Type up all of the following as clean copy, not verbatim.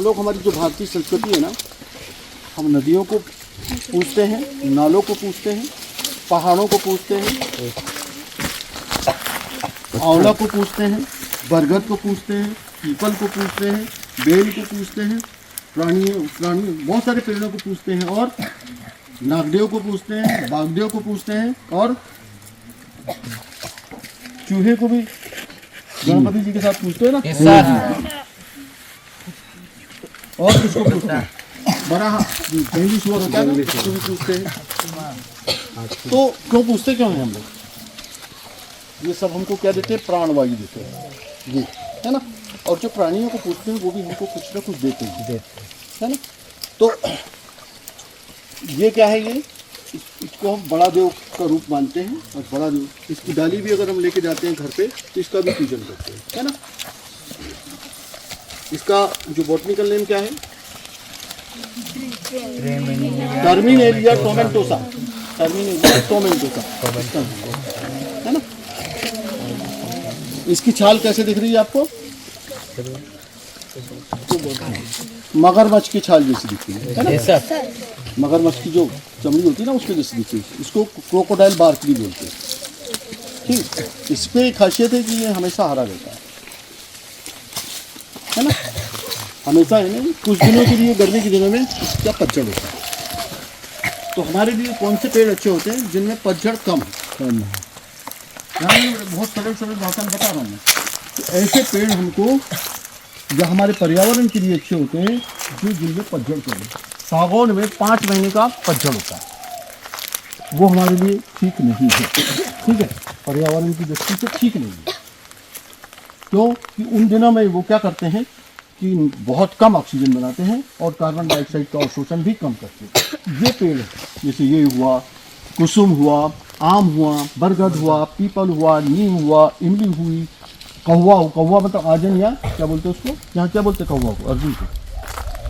लोग, हमारी जो भारतीय संस्कृति है ना, हम नदियों को पूजते हैं, नालों को पूजते हैं, पहाड़ों को पूजते हैं, आंवला को पूजते हैं, बरगद को पूजते हैं, पीपल को पूजते हैं, बेल को पूजते हैं, प्राणी बहुत सारे पेड़ों को पूजते हैं, और नागदेव को पूजते हैं, बागदेव को पूजते हैं, और चूहे को भी गणपति जी के साथ पूजते हैं ना। और किसको पूजते हैं? बड़ा जंगली सुअर होता है, उसको भी पूजते हैं। तो क्यों पूजते क्यों हैं हम लोग? ये सब हमको क्या देते हैं? प्राणवायु देते हैं, ये है ना। और जो प्राणियों को पूजते हैं वो भी हमको कुछ ना कुछ देते हैं, है ना। तो ये क्या है? ये इसको हम बड़ा देव का रूप मानते हैं, और बड़ा देव, इसकी डाली भी अगर हम लेके जाते हैं घर पे तो इसका भी पूजन करते हैं, है ना। इसका जो बॉटनिकल नेम क्या है? टर्मिनेलिया टोमेंटोसा, टर्मिनेलिया टोमेंटोसा, है ना। इसकी छाल कैसे दिख रही है आपको? मगरमच्छ की छाल जैसी दिखती है ना। मगरमच्छ की जो चमड़ी होती है ना, उसके जैसी दिखती है। इसको क्रोकोडाइल बार्क भी बोलते हैं, ठीक। इस पे एक खासियत है कि ये हमेशा हरा रहता है ना, हमेशा है ना। कुछ दिनों के लिए, गर्मी के दिनों में इसका पतझड़ होता है। तो हमारे लिए कौन से पेड़ अच्छे होते हैं? जिनमें पतझड़ कम है। यहाँ बहुत सरल भाषा में बता रहा हूँ मैं। तो ऐसे पेड़ हमको, या हमारे पर्यावरण के लिए अच्छे होते हैं जो जिनमें पतझड़ कम है। सागौन में 5 महीने का पतझड़ होता है, वो हमारे लिए ठीक नहीं है, ठीक है। पर्यावरण की दृष्टि से ठीक नहीं है। क्योंकि उन दिनों में वो क्या करते हैं कि बहुत कम ऑक्सीजन बनाते हैं और कार्बन डाइऑक्साइड का अवशोषण भी कम करते हैं। ये पेड़ जैसे ये हुआ, कुसुम हुआ, आम हुआ, बरगद हुआ, पीपल हुआ, नीम हुआ, इमली हुई, कौवा, कौवा मतलब आजन, या क्या बोलते हैं उसको? यहाँ क्या बोलते हैं कौवा को? अर्जुन को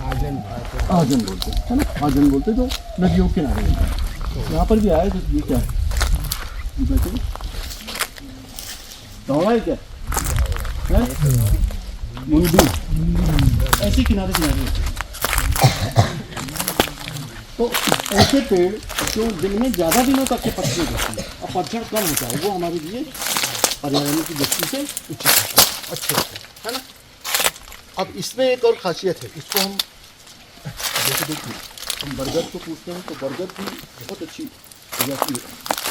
आजन बोलते हैं, है ना। आजन बोलते जो नदियों के किनारे होता है। यहाँ पर भी आया। तो ये क्या है? दौड़ा है क्या है? मुंडी, ऐसे किनारे किनारे होते हैं। तो ऐसे पेड़ जो जिनमें ज़्यादा दिनों तक के पत्ते होते हैं और पतझड़ कम होता है, वो हमारे लिए पर्यावरण की दृष्टि से उचित होता है, अच्छे होते हैं, है ना। अब इसमें एक और खासियत है। इसको हम देखिए, हम बरगद को पूछते हैं तो बरगद भी बहुत अच्छी प्रजाति है।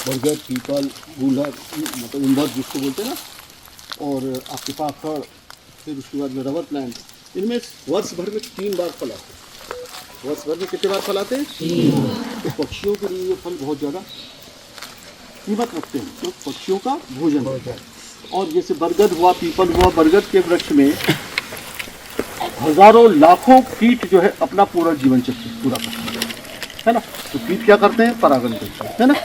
बरगद, पीपल, गूलर, मतलब उम्बर जिसको बोलते हैं ना, और आपके पास खड़, फिर उसके बाद में रबर प्लांट, इनमें वर्ष भर में 3 बार फल आते हैं। वर्ष भर में कितने बार फल आते हैं? 3। तो पक्षियों के लिए ये फल बहुत ज़्यादा कीमत रखते हैं, तो पक्षियों का भोजन होता है। और जैसे बरगद हुआ, पीपल हुआ, बरगद के वृक्ष में हजारों लाखों कीट जो है अपना पूरा जीवन चक्र पूरा करते हैं, है ना। तो कीट क्या करते हैं? परागण करते हैं, है ना।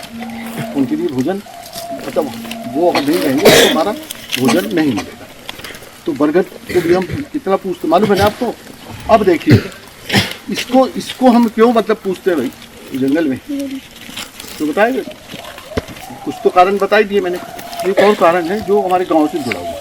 उनके लिए भोजन, मतलब वो अगर नहीं रहेंगे तो हमारा भोजन नहीं मिलेगा। तो बरगद को भी हम कितना पूछते, मालूम है ना आपको। अब देखिए, इसको हम क्यों मतलब पूछते हैं भाई जंगल में, तो बताएंगे? कुछ तो कारण बताई दिए मैंने। एक और कारण है जो हमारे गांव से जुड़ा हुआ है।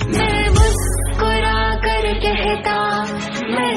मैं मुस्कुरा कर कहता, मैं